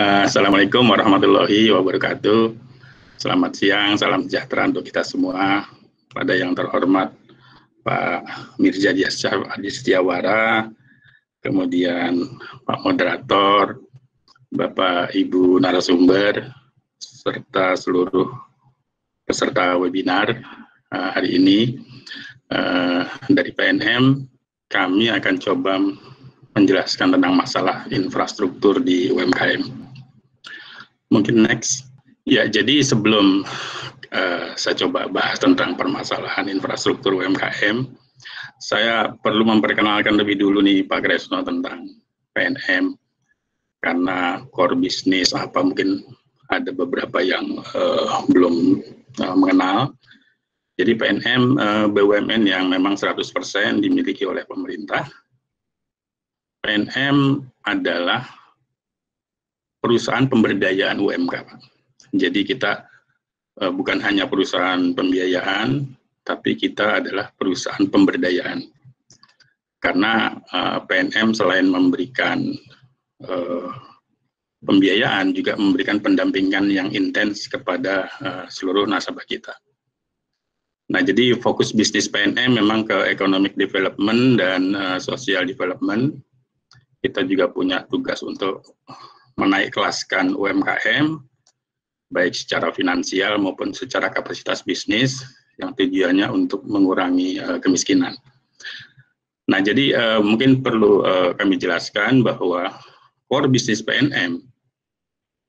Assalamualaikum warahmatullahi wabarakatuh. Selamat siang, salam sejahtera untuk kita semua. Pada yang terhormat Pak Mirza Adi Setiawara, kemudian Pak Moderator, Bapak Ibu narasumber, serta seluruh peserta webinar hari ini dari PNM, kami akan coba menjelaskan tentang masalah infrastruktur di UMKM. Mungkin next. Ya, jadi sebelum saya coba bahas tentang permasalahan infrastruktur UMKM, saya perlu memperkenalkan lebih dulu nih Pak Kresno tentang PNM, karena core bisnis apa mungkin ada beberapa yang belum mengenal. Jadi PNM BUMN yang memang 100% dimiliki oleh pemerintah. PNM adalah perusahaan pemberdayaan UMK, Pak. Jadi kita bukan hanya perusahaan pembiayaan, tapi kita adalah perusahaan pemberdayaan. Karena PNM selain memberikan pembiayaan, juga memberikan pendampingan yang intens kepada seluruh nasabah kita. Nah, jadi fokus bisnis PNM memang ke economic development dan social development. Kita juga punya tugas untuk menaik kelaskan UMKM, baik secara finansial maupun secara kapasitas bisnis, yang tujuannya untuk mengurangi kemiskinan. Nah, jadi mungkin perlu kami jelaskan bahwa core bisnis PNM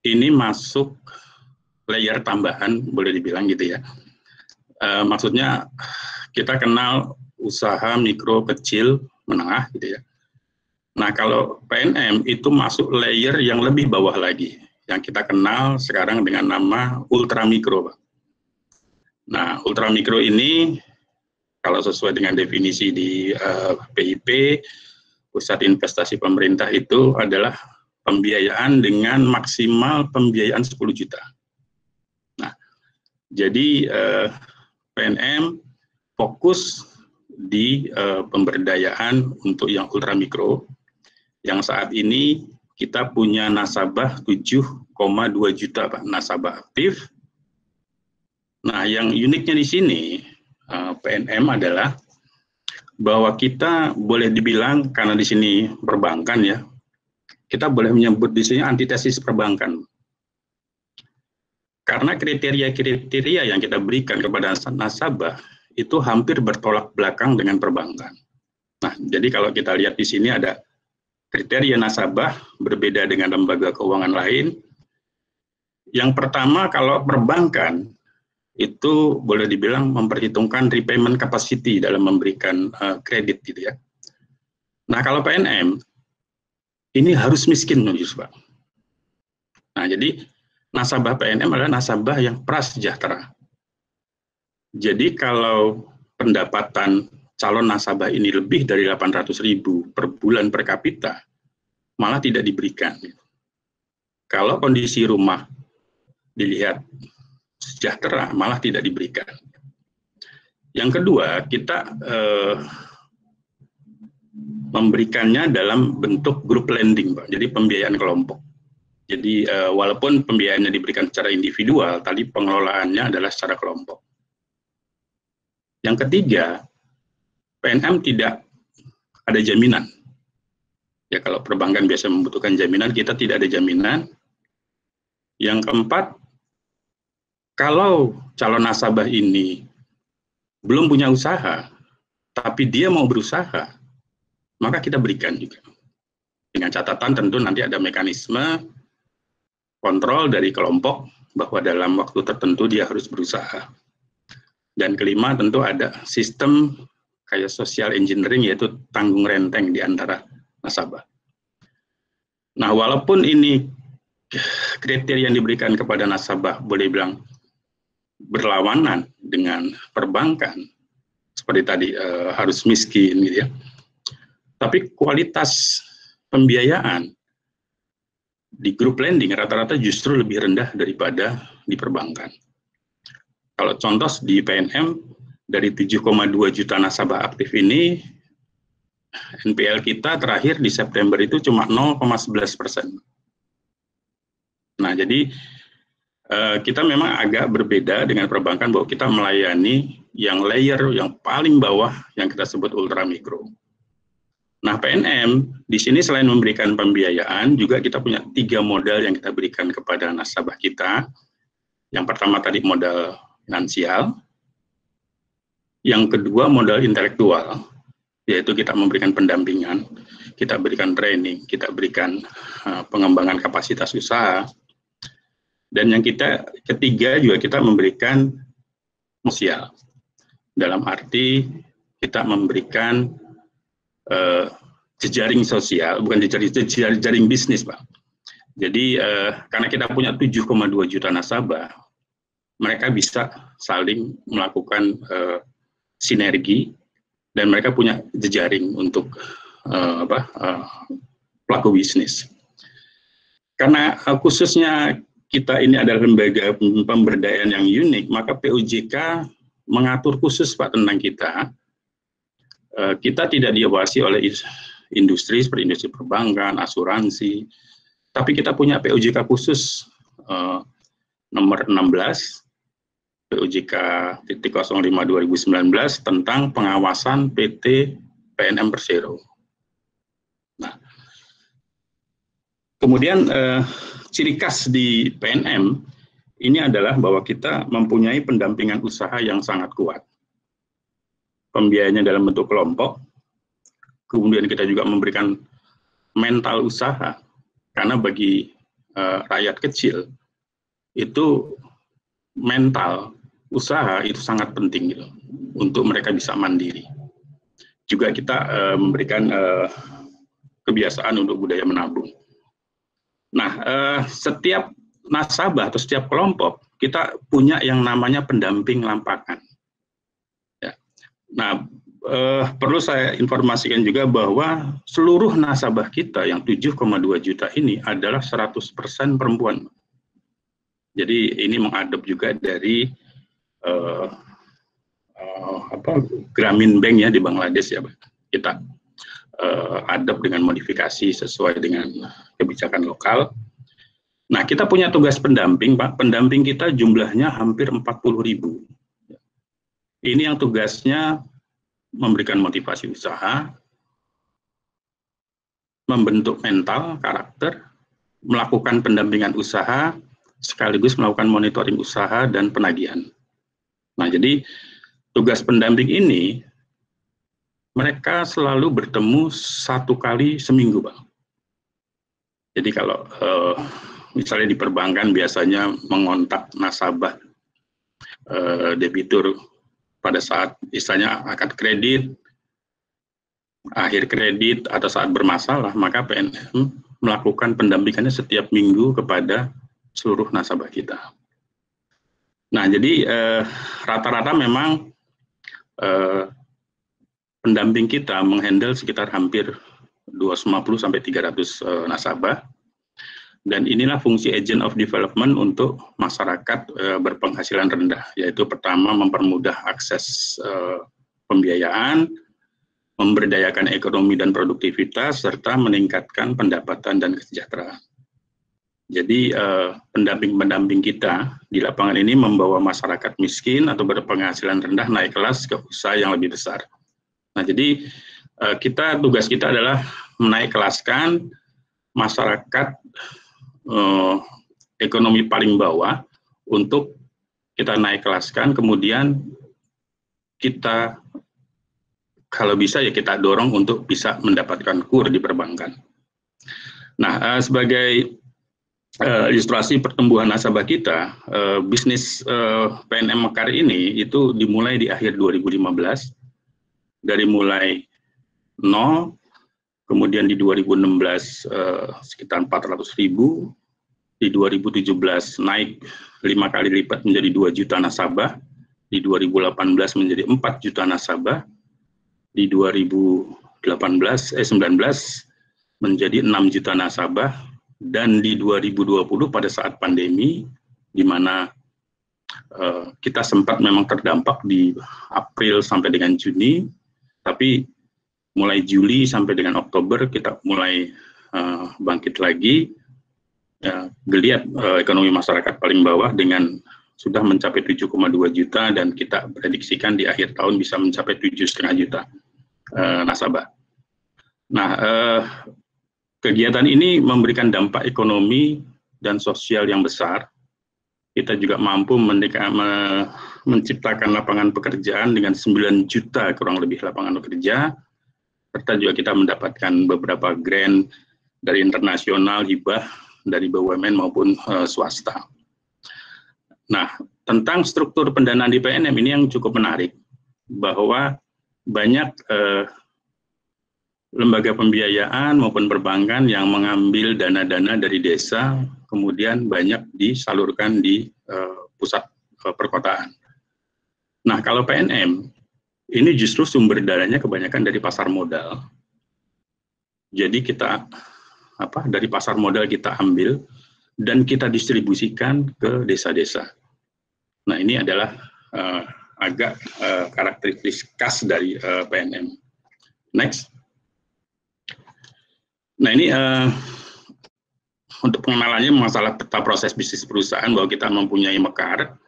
ini masuk layer tambahan, boleh dibilang gitu ya. Maksudnya kita kenal usaha mikro, kecil, menengah gitu ya. Nah, kalau PNM itu masuk layer yang lebih bawah lagi, yang kita kenal sekarang dengan nama ultramikro, Pak. Nah, ultramikro ini, kalau sesuai dengan definisi di PIP, Pusat Investasi Pemerintah, itu adalah pembiayaan dengan maksimal pembiayaan 10 juta. Nah, jadi PNM fokus di pemberdayaan untuk yang ultramikro, yang saat ini kita punya nasabah 7,2 juta, Pak, nasabah aktif. Nah, yang uniknya di sini PNM adalah bahwa kita boleh dibilang, karena di sini perbankan ya, kita boleh menyebut di sini antitesis perbankan. Karena kriteria-kriteria yang kita berikan kepada nasabah itu hampir bertolak belakang dengan perbankan. Nah, jadi kalau kita lihat di sini ada kriteria nasabah berbeda dengan lembaga keuangan lain. Yang pertama, kalau perbankan itu boleh dibilang memperhitungkan repayment capacity dalam memberikan kredit gitu ya. Nah, kalau PNM ini harus miskin justru, Pak. Nah, jadi nasabah PNM adalah nasabah yang prasejahtera. Jadi kalau pendapatan calon nasabah ini lebih dari 800.000 per bulan per kapita, malah tidak diberikan. Kalau kondisi rumah dilihat sejahtera, malah tidak diberikan. Yang kedua, kita memberikannya dalam bentuk group lending, Pak. Jadi pembiayaan kelompok. Jadi walaupun pembiayaannya diberikan secara individual, tadi pengelolaannya adalah secara kelompok. Yang ketiga, PNM tidak ada jaminan. Ya, kalau perbankan biasa membutuhkan jaminan, kita tidak ada jaminan. Yang keempat, kalau calon nasabah ini belum punya usaha, tapi dia mau berusaha, maka kita berikan juga. Dengan catatan tentu nanti ada mekanisme kontrol dari kelompok bahwa dalam waktu tertentu dia harus berusaha. Dan kelima, tentu ada sistem kayak social engineering, yaitu tanggung renteng di antara nasabah. Nah, walaupun ini kriteria yang diberikan kepada nasabah boleh bilang berlawanan dengan perbankan, seperti tadi harus miskin gitu ya. Tapi kualitas pembiayaan di grup lending rata-rata justru lebih rendah daripada di perbankan. Kalau contoh di PNM, dari 7,2 juta nasabah aktif ini, NPL kita terakhir di September itu cuma 0,11%. Nah, jadi kita memang agak berbeda dengan perbankan bahwa kita melayani yang layer yang paling bawah yang kita sebut ultra mikro. Nah, PNM di sini selain memberikan pembiayaan, juga kita punya 3 modal yang kita berikan kepada nasabah kita. Yang pertama tadi modal finansial, yang kedua modal intelektual, yaitu kita memberikan pendampingan, kita berikan training, kita berikan pengembangan kapasitas usaha. Dan yang ketiga juga kita memberikan sosial. Dalam arti kita memberikan jejaring sosial, bukan jejaring bisnis, Pak. Jadi karena kita punya 7,2 juta nasabah, mereka bisa saling melakukan sinergi dan mereka punya jejaring untuk pelaku bisnis. Karena khususnya kita ini adalah lembaga pemberdayaan yang unik, maka POJK mengatur khusus, Pak, tentang kita. Kita tidak diawasi oleh industri seperti industri perbankan, asuransi, tapi kita punya POJK khusus nomor 16, POJK 05/2019 tentang pengawasan PT PNM Persero. Nah, kemudian ciri khas di PNM ini adalah bahwa kita mempunyai pendampingan usaha yang sangat kuat. Pembiayaannya dalam bentuk kelompok, kemudian kita juga memberikan mental usaha, karena bagi rakyat kecil, itu mental usaha itu sangat penting gitu, untuk mereka bisa mandiri. Juga kita memberikan kebiasaan untuk budaya menabung. Nah, setiap nasabah atau setiap kelompok, kita punya yang namanya pendamping lapangan. Ya. Nah, perlu saya informasikan juga bahwa seluruh nasabah kita yang 7,2 juta ini adalah 100% perempuan. Jadi ini mengadop juga dari Grameen Bank ya di Bangladesh ya, kita adop dengan modifikasi sesuai dengan kebijakan lokal. Nah, kita punya tugas pendamping, Pak. Pendamping kita jumlahnya hampir 40.000. Ini yang tugasnya memberikan motivasi usaha, membentuk mental, karakter, melakukan pendampingan usaha, sekaligus melakukan monitoring usaha dan penagihan. Nah, jadi tugas pendamping ini mereka selalu bertemu 1 kali seminggu, Bang. Jadi kalau misalnya di perbankan biasanya mengontak nasabah debitur pada saat misalnya akad kredit, akhir kredit, atau saat bermasalah, maka PNM melakukan pendampingannya setiap minggu kepada seluruh nasabah kita. Nah, jadi rata-rata memang pendamping kita menghandle sekitar hampir 250-300 nasabah, dan inilah fungsi agent of development untuk masyarakat berpenghasilan rendah, yaitu pertama mempermudah akses pembiayaan, memberdayakan ekonomi dan produktivitas, serta meningkatkan pendapatan dan kesejahteraan. Jadi pendamping-pendamping kita di lapangan ini membawa masyarakat miskin atau berpenghasilan rendah naik kelas ke usaha yang lebih besar. Nah, jadi tugas kita adalah menaik kelaskan masyarakat ekonomi paling bawah untuk kita naik kelaskan, kemudian kita kalau bisa ya kita dorong untuk bisa mendapatkan KUR di perbankan. Nah, sebagai ilustrasi pertumbuhan nasabah kita, bisnis PNM Mekar ini itu dimulai di akhir 2015, dari mulai 0, kemudian di 2016 sekitar 400.000, di 2017 naik 5 kali lipat menjadi 2 juta nasabah, di 2018 menjadi 4 juta nasabah, di 2019 menjadi 6 juta nasabah, dan di 2020 pada saat pandemi, di mana kita sempat memang terdampak di April sampai dengan Juni, tapi mulai Juli sampai dengan Oktober kita mulai bangkit lagi, geliat ekonomi masyarakat paling bawah dengan sudah mencapai 7,2 juta dan kita prediksikan di akhir tahun bisa mencapai 7,5 juta nasabah. Nah, kegiatan ini memberikan dampak ekonomi dan sosial yang besar. Kita juga mampu menciptakan lapangan pekerjaan dengan 9 juta kurang lebih lapangan kerja, serta juga kita mendapatkan beberapa grant dari internasional, hibah dari BUMN maupun swasta. Nah, tentang struktur pendanaan di PNM ini yang cukup menarik, bahwa banyak lembaga pembiayaan maupun perbankan yang mengambil dana-dana dari desa, kemudian banyak disalurkan di pusat perkotaan. Nah, kalau PNM, ini justru sumber dananya kebanyakan dari pasar modal. Jadi kita dari pasar modal kita ambil dan kita distribusikan ke desa-desa. Nah, ini adalah agak karakteristik khas dari PNM. Next. Nah, ini untuk pengenalannya masalah peta proses bisnis perusahaan, bahwa kita mempunyai mekar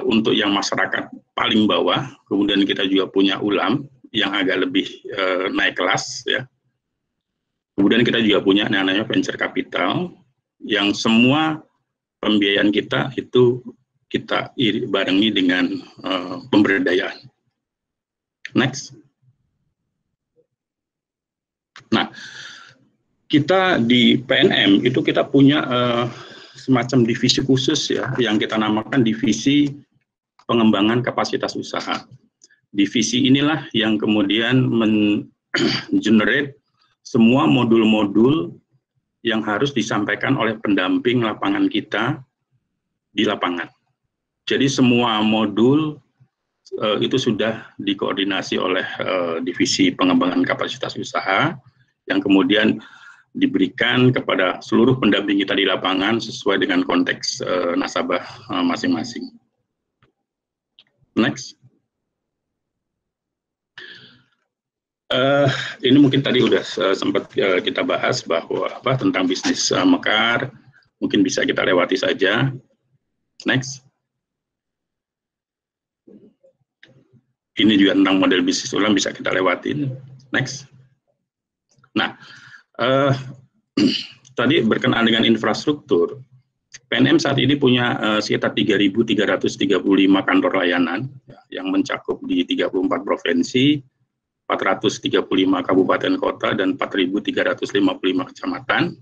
untuk yang masyarakat paling bawah, kemudian kita juga punya ulam yang agak lebih naik kelas, ya. Kemudian kita juga punya namanya venture capital, yang semua pembiayaan kita itu kita barengi dengan pemberdayaan. Next. Nah, kita di PNM itu kita punya semacam divisi khusus, ya, yang kita namakan divisi pengembangan kapasitas usaha. Divisi inilah yang kemudian men-generate semua modul-modul yang harus disampaikan oleh pendamping lapangan kita di lapangan. Jadi semua modul itu sudah dikoordinasi oleh divisi pengembangan kapasitas usaha, yang kemudian diberikan kepada seluruh pendamping kita di lapangan sesuai dengan konteks nasabah masing-masing. Next. Ini mungkin tadi udah sempat kita bahas bahwa tentang bisnis mekar, mungkin bisa kita lewati saja. Next. Ini juga tentang model bisnis ulang, bisa kita lewatin. Next. Nah, tadi berkenaan dengan infrastruktur, PNM saat ini punya sekitar 3.335 kantor layanan, ya, yang mencakup di 34 provinsi, 435 kabupaten kota, dan 4.355 kecamatan.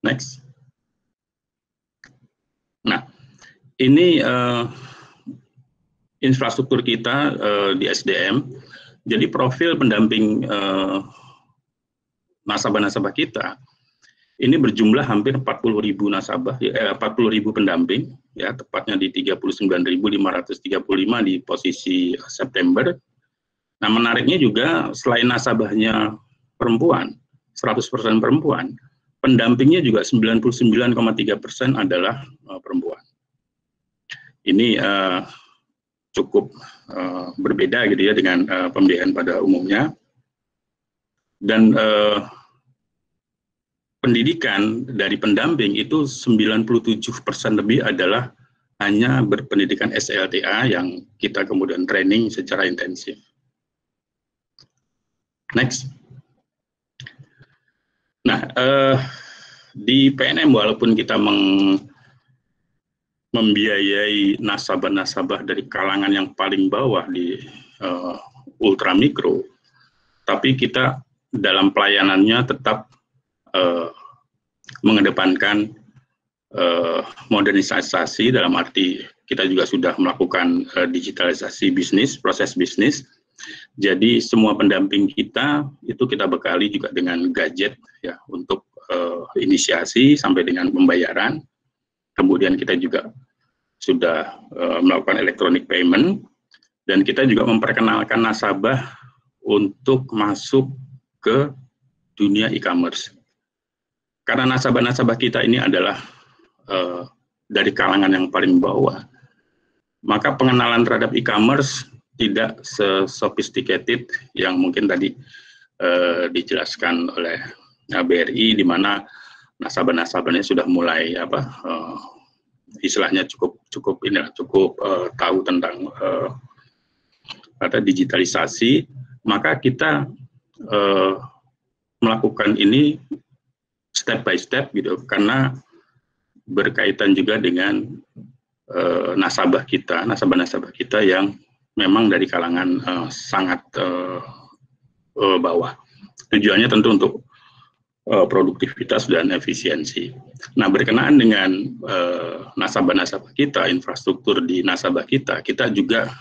Next. Nah, ini infrastruktur kita di SDM. Jadi profil pendamping nasabah-nasabah kita ini berjumlah hampir 40.000 nasabah, 40.000 pendamping, ya, tepatnya di 39.535 di posisi September. Nah, menariknya juga selain nasabahnya perempuan, 100% perempuan, pendampingnya juga 99,3% adalah perempuan. Ini cukup berbeda gitu ya dengan pembiayaan pada umumnya. Dan pendidikan dari pendamping itu 97% lebih adalah hanya berpendidikan SLTA yang kita kemudian training secara intensif. Next. Nah, di PNM walaupun kita membiayai nasabah-nasabah dari kalangan yang paling bawah di ultramikro, tapi kita dalam pelayanannya tetap mengedepankan modernisasi, dalam arti kita juga sudah melakukan digitalisasi bisnis, proses bisnis. Jadi semua pendamping kita itu kita bekali juga dengan gadget, ya, untuk inisiasi sampai dengan pembayaran. Kemudian kita juga sudah melakukan electronic payment, dan kita juga memperkenalkan nasabah untuk masuk ke dunia e-commerce. Karena nasabah-nasabah kita ini adalah dari kalangan yang paling bawah, maka pengenalan terhadap e-commerce tidak sesophisticated yang mungkin tadi dijelaskan oleh BRI, di mana nasabah-nasabahnya sudah mulai istilahnya cukup tahu tentang digitalisasi, maka kita melakukan ini step by step gitu, karena berkaitan juga dengan nasabah kita yang memang dari kalangan sangat bawah. Tujuannya tentu untuk produktivitas dan efisiensi. Nah, berkenaan dengan nasabah-nasabah kita, infrastruktur di nasabah kita juga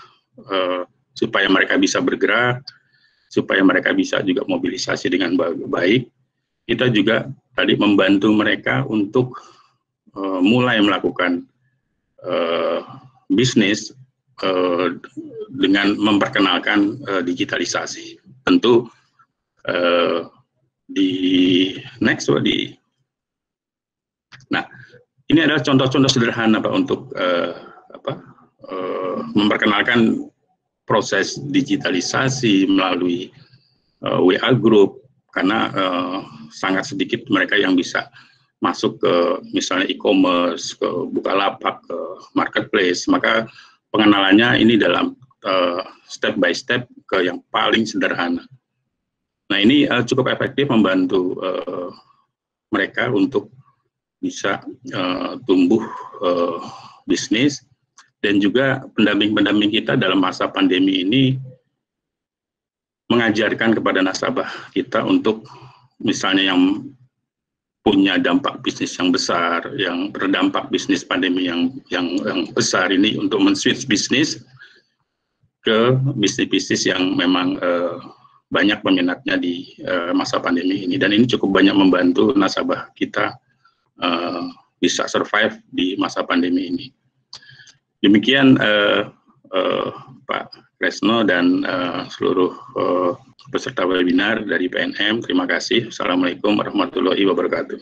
supaya mereka bisa bergerak, supaya mereka bisa juga mobilisasi dengan baik, kita juga tadi membantu mereka untuk mulai melakukan bisnis dengan memperkenalkan digitalisasi. Tentu nah, ini adalah contoh-contoh sederhana Pak untuk memperkenalkan proses digitalisasi melalui WA Group, karena sangat sedikit mereka yang bisa masuk ke misalnya e-commerce, ke Bukalapak, ke marketplace, maka pengenalannya ini dalam step by step ke yang paling sederhana. Nah, ini cukup efektif membantu mereka untuk bisa tumbuh bisnis, dan juga pendamping-pendamping kita dalam masa pandemi ini mengajarkan kepada nasabah kita untuk misalnya yang punya dampak bisnis yang besar, yang berdampak bisnis pandemi yang besar ini, untuk men-switch bisnis ke bisnis-bisnis yang memang banyak peminatnya di masa pandemi ini, dan ini cukup banyak membantu nasabah kita bisa survive di masa pandemi ini. Demikian Pak Kresno dan seluruh peserta webinar dari PNM. Terima kasih. Assalamualaikum warahmatullahi wabarakatuh.